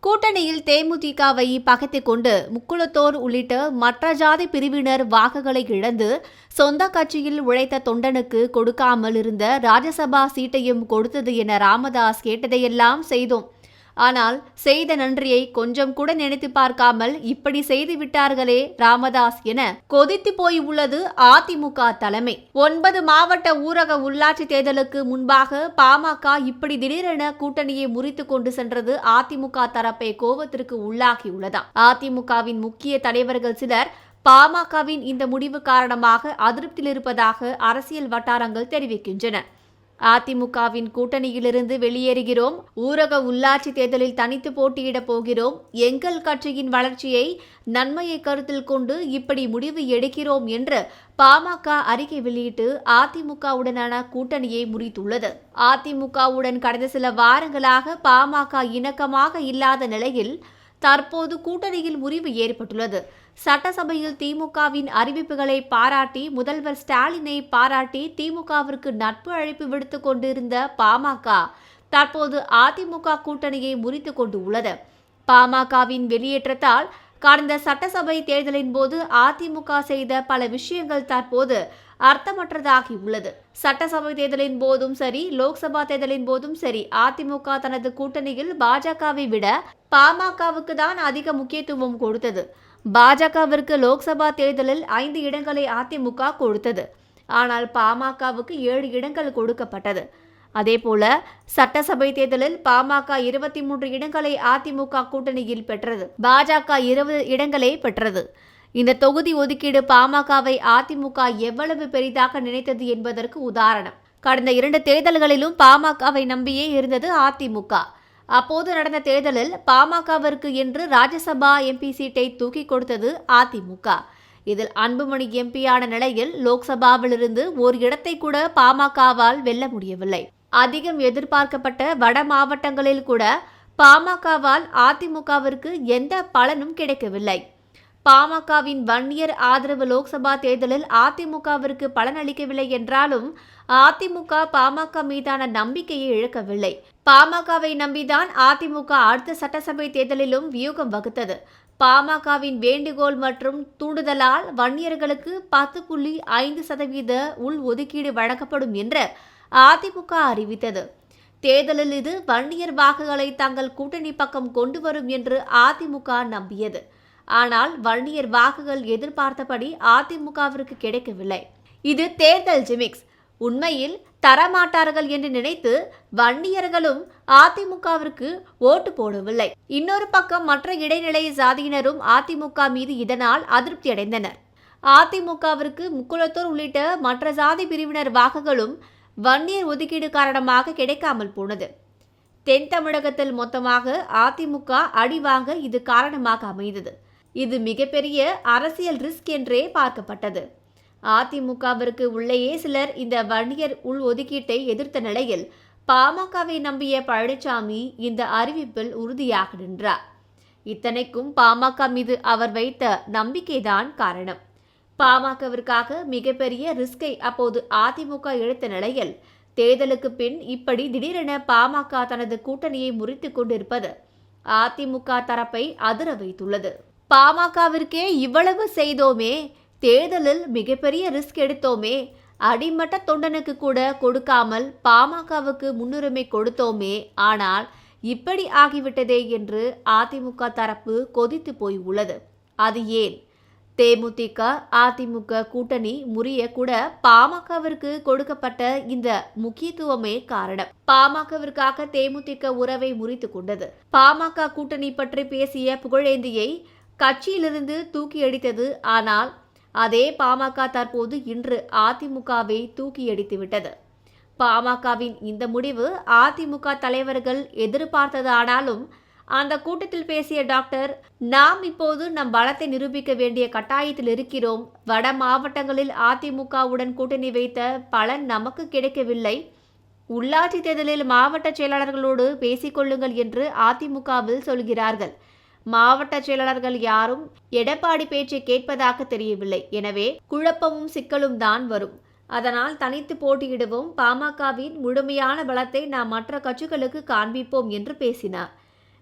கூட்டணியில் தேமுதிகவை பகைத்துக் கொண்டு முக்குளத்தோர் உள்ளிட்ட மற்ற ஜாதி பிரிவினர் வாக்குகளை இழந்து சொந்த கட்சியில் உழைத்த தொண்டனுக்கு கொடுக்காமல் இருந்த ராஜ்யசபா சீட்டையும் கொடுத்தது என ராமதாஸ் கேட்டதையெல்லாம் செய்தோம். ஆனால் செய்த நன்றியை கொஞ்சம் கூட நினைத்து பார்க்காமல் இப்படி செய்து விட்டார்களே ராமதாஸ் என கொதித்து போய் உள்ளது அதிமுக தலைமை. 9 மாவட்ட ஊரக உள்ளாட்சி தேர்தலுக்கு முன்பாக பாமக இப்படி திடீரென கூட்டணியை முறித்து கொண்டு சென்றது அதிமுக தரப்பை கோபத்திற்கு உள்ளாகியுள்ளதாம். அதிமுகவின் முக்கிய தலைவர்கள் சிலர் பாமகவின் இந்த முடிவு காரணமாக அதிருப்தியில் இருப்பதாக அரசியல் வட்டாரங்கள் தெரிவிக்கின்றன. அதிமுகவின் கூட்டணியிலிருந்து வெளியேறுகிறோம், ஊரக உள்ளாட்சி தேர்தலில் தனித்து போட்டியிடப் போகிறோம், எங்கள் கட்சியின் வளர்ச்சியை நன்மையை கருத்தில் கொண்டு இப்படி முடிவு எடுக்கிறோம் என்று பாமக அறிக்கை வெளியிட்டு அதிமுகவுடனான கூட்டணியை முறித்துள்ளது. அதிமுகவுடன் கடந்த சில வாரங்களாக பாமக இணக்கமாக இல்லாத நிலையில் தற்போது கூட்டணியில் முறிவு ஏற்பட்டுள்ளது. சட்டசபையில் திமுகவின் அறிவிப்புகளை பாராட்டி முதல்வர் ஸ்டாலினை பாராட்டி திமுகவிற்கு நட்பு அழைப்பு விடுத்துக் கொண்டிருந்த பாமக தற்போது அதிமுக கூட்டணியை முறித்துக் கொண்டு உள்ளது. பாமகவின் வெளியேற்றத்தால் கடந்த சட்டசபை தேர்தலின் போது அதிமுக செய்த பல விஷயங்கள் தற்போது அர்த்தமற்றதாகி உள்ளது. சட்டசபை தேர்தலின் போதும் சரி, லோக்சபா தேர்தலின் போதும் சரி, அதிமுக தனது கூட்டணியில் பாஜகவை விட பாமகவுக்கு தான் அதிக முக்கியத்துவம் கொடுத்தது. பாஜகவிற்கு லோக்சபா தேர்தலில் 5 இடங்களை அதிமுக கொடுத்தது. ஆனால் பாமகவுக்கு 7 இடங்கள் கொடுக்கப்பட்டது. அதேபோல சட்டசபை தேர்தலில் பாமக 23 இடங்களை அதிமுக கூட்டணியில் பெற்றது. பாஜக 20 இடங்களை பெற்றது. இந்த தொகுதி ஒதுக்கீடு பாமகவை அதிமுக எவ்வளவு பெரிதாக நினைத்தது என்பதற்கு உதாரணம். கடந்த 2 தேர்தல்களிலும் பாமகவை நம்பியே இருந்தது அதிமுக. அப்போது நடந்த தேர்தலில் பாமகவிற்கு என்று ராஜ்யசபா எம்பி சீட்டை தூக்கி கொடுத்தது அதிமுக. இதில் அன்புமணி எம்பியான நிலையில் லோக்சபாவிலிருந்து ஒரு இடத்தை கூட பாமகவால் வெல்ல முடியவில்லை. அதிகம் எதிர்பார்க்கப்பட்ட வட மாவட்டங்களில் கூட பாமகவால் அதிமுகவிற்கு எந்த பலனும் கிடைக்கவில்லை. பாமகவின் வன்னியர் ஆதரவு லோக்சபா தேர்தலில் அதிமுகவிற்கு பலனளிக்கவில்லை என்றாலும் அதிமுக பாமக மீதான நம்பிக்கையை இழக்கவில்லை. பாமகவை நம்பிதான் அதிமுக அடுத்த சட்டசபை தேர்தலிலும் வியூகம் வகுத்தது. பாமகவின் வேண்டுகோள் மற்றும் தூண்டுதலால் வன்னியர்களுக்கு 10.5% உள் ஒதுக்கீடு வழங்கப்படும் என்று அதிமுக அறிவித்தது. தேர்தலில் இது வன்னியர் வாக்குகளை தங்கள் கூட்டணி பக்கம் கொண்டு வரும் என்று அதிமுக நம்பியது. ஆனால் வன்னியர் வாக்குகள் எதிர்பார்த்தபடி அதிமுகவிற்கு கிடைக்கவில்லை. இது தேர்தல் ஜிமிக்ஸ். உண்மையில் தரமாட்டார்கள் என்று நினைத்து வன்னியர்களும் அதிமுகவிற்கு ஓட்டு போடவில்லை. இன்னொரு பக்கம் மற்ற இடைநிலை சாதியினரும் அதிமுக மீது இதனால் அதிருப்தி அடைந்தனர். அதிமுகவிற்கு முக்குளத்தோர் உள்ளிட்ட மற்ற சாதி பிரிவினர் வாக்குகளும் வன்னியர் ஒதுக்கீடு காரணமாக கிடைக்காமல் போனது. தென் தமிழகத்தில் மொத்தமாக அதிமுக அடி வாங்க இது காரணமாக அமைந்தது. இது மிகப்பெரிய அரசியல் ரிஸ்க் என்றே பார்க்கப்பட்டது. அதிமுகவிற்கு உள்ளேயே சிலர் இந்த வன்னியர் உள் ஒதுக்கீட்டை எதிர்த்த நிலையில் பாமகவை நம்பிய பழனிசாமி இந்த அறிவிப்பில் உறுதியாக நின்றார். இத்தனைக்கும் பாமக மீது அவர் வைத்த நம்பிக்கைதான் காரணம். பாமகவிற்காக மிகப்பெரிய ரிஸ்கை அப்போது அதிமுக எடுத்த நிலையில் தேர்தலுக்கு பின் இப்படி திடீரென பாமக தனது கூட்டணியை முறித்துக் கொண்டிருப்பது அதிமுக தரப்பை அதிர வைத்துள்ளது. பாமகவிற்கே இவ்வளவு செய்தோமே, தேர்தலில் மிகப்பெரிய ரிஸ்க் எடுத்தோமே, அடிமட்ட தொண்டனுக்கு கூட கொடுக்காமல் பாமகவுக்கு முன்னுரிமை கொடுத்தோமே, ஆனால் இப்படி ஆகிவிட்டதே என்று அதிமுக தரப்பு கொதித்து போய் உள்ளது. அது ஏன்? தேமுதிக அதிமுக கூட்டணி முறிய கூட பாமகவிற்கு கொடுக்கப்பட்ட இந்த முக்கியத்துவமே காரணம். பாமகவிற்காக தேமுதிக உறவை முறித்து கொண்டது. பாமக கூட்டணி பற்றி பேசிய புகழேந்தியை கட்சியிலிருந்து தூக்கி அடித்தது. ஆனால் அதே பாமக தற்போது இன்று அதிமுகவை தூக்கி அடித்துவிட்டது. பாமகவின் இந்த முடிவு அதிமுக தலைவர்கள் எதிர்பார்த்ததானாலும் அந்த கூட்டத்தில் பேசிய டாக்டர், நாம் இப்போது நம் பலத்தை நிரூபிக்க வேண்டிய கட்டாயத்தில் இருக்கிறோம். வட மாவட்டங்களில் அதிமுகவுடன் கூட்டணி வைத்த பலன் நமக்கு கிடைக்கவில்லை. உள்ளாட்சி தேர்தலில் மாவட்ட செயலாளர்களோடு பேசிக்கொள்ளுங்கள் என்று அதிமுகவில் சொல்கிறார்கள். மாவட்ட செயலாளர்கள் யாரும் எடப்பாடி பேச்சை கேட்பதாக தெரியவில்லை. எனவே குழப்பமும் சிக்கலும் தான் வரும். அதனால் தனித்து போட்டியிடுவோம். பாமகவின் முழுமையான பலத்தை நாம் மற்ற கட்சிகளுக்கு காண்பிப்போம் என்று பேசினார்.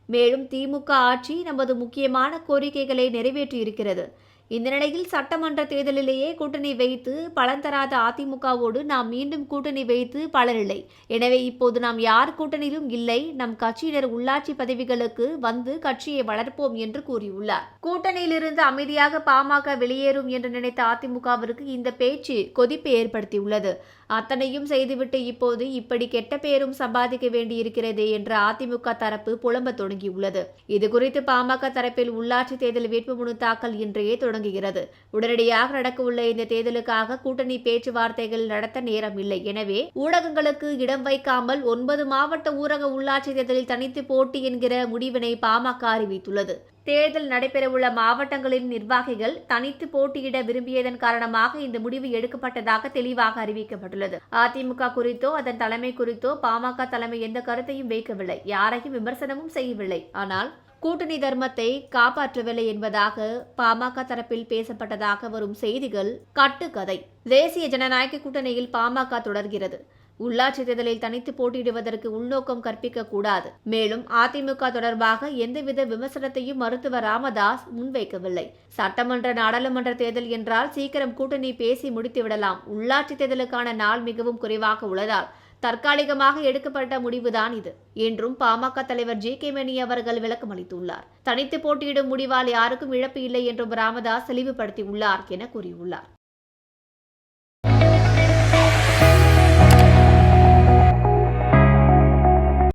மேலும் திமுக ஆட்சி நமது முக்கியமான கோரிக்கைகளை நிறைவேற்றியிருக்கிறது. இந்த நிலையில் சட்டமன்ற தேர்தலிலேயே கூட்டணி வைத்து பலன் தராத அதிமுகவோடு நாம் மீண்டும் கூட்டணி வைத்து பலனில்லை. எனவே இப்போது நாம் யார் கூட்டணியிலும் இல்லை. நம் கட்சியினர் உள்ளாட்சி பதவிகளுக்கு வந்து கட்சியை வளர்ப்போம் என்று கூறியுள்ளார். கூட்டணியிலிருந்து அமைதியாக பாமக வெளியேறும் என்று நினைத்த அதிமுகவிற்கு இந்த பேச்சு கொதிப்பை ஏற்படுத்தியுள்ளது. அத்தனையும் செய்துவிட்டு இப்போது இப்படி கெட்ட பேரும் சம்பாதிக்க வேண்டியிருக்கிறதே என்று அதிமுக தரப்பு புலம்ப தொடங்கியுள்ளது. இதுகுறித்து பாமக தரப்பில் உள்ளாட்சி தேர்தல் வேட்புமனு தாக்கல் இன்றையே தொடங்குகிறது. உடனடியாக நடக்கவுள்ள இந்த தேர்தலுக்காக கூட்டணி பேச்சுவார்த்தைகள் நடத்த நேரம் இல்லை. எனவே ஊடகங்களுக்கு இடம் வைக்காமல் 9 மாவட்ட ஊரக உள்ளாட்சி தேர்தலில் தனித்து போட்டி என்கிற முடிவினை பாமக அறிவித்துள்ளது. தேர்தல் நடைபெறவுள்ள மாவட்டங்களின் நிர்வாகிகள் தனித்து போட்டியிட விரும்பியதன் காரணமாக இந்த முடிவு எடுக்கப்பட்டதாக தெளிவாக அறிவிக்கப்பட்டுள்ளது. அதிமுக குறித்தோ அதன் தலைமை குறித்தோ பாமக தலைமை எந்த கருத்தையும் வைக்கவில்லை, யாரையும் விமர்சனமும் செய்யவில்லை. ஆனால் கூட்டணி தர்மத்தை காப்பாற்றவில்லை என்பதாக பாமக தரப்பில் பேசப்பட்டதாக வரும் செய்திகள் கட்டுக்கதை. தேசிய ஜனநாயக கூட்டணியில் பாமக தொடர்கிறது. உள்ளாட்சி தேர்தலில் தனித்து போட்டியிடுவதற்கு உள்நோக்கம் கற்பிக்க கூடாது. மேலும் அதிமுக தொடர்பாக எந்தவித விமர்சனத்தையும் மருத்துவர் ராமதாஸ் முன்வைக்கவில்லை. சட்டமன்ற நாடாளுமன்ற தேர்தல் என்றால் சீக்கிரம் கூட்டணி பேசி முடித்துவிடலாம். உள்ளாட்சி தேர்தலுக்கான நாள் மிகவும் குறைவாக உள்ளதால் தற்காலிகமாக எடுக்கப்பட்ட முடிவுதான் இது என்றும் பாமக தலைவர் ஜி.கே. மணி அவர்கள் விளக்கம் அளித்துள்ளார். தனித்து போட்டியிடும் முடிவால் யாருக்கும் இழப்பு இல்லை என்றும் ராமதாஸ் தெளிவுபடுத்தியுள்ளார் என கூறியுள்ளார்.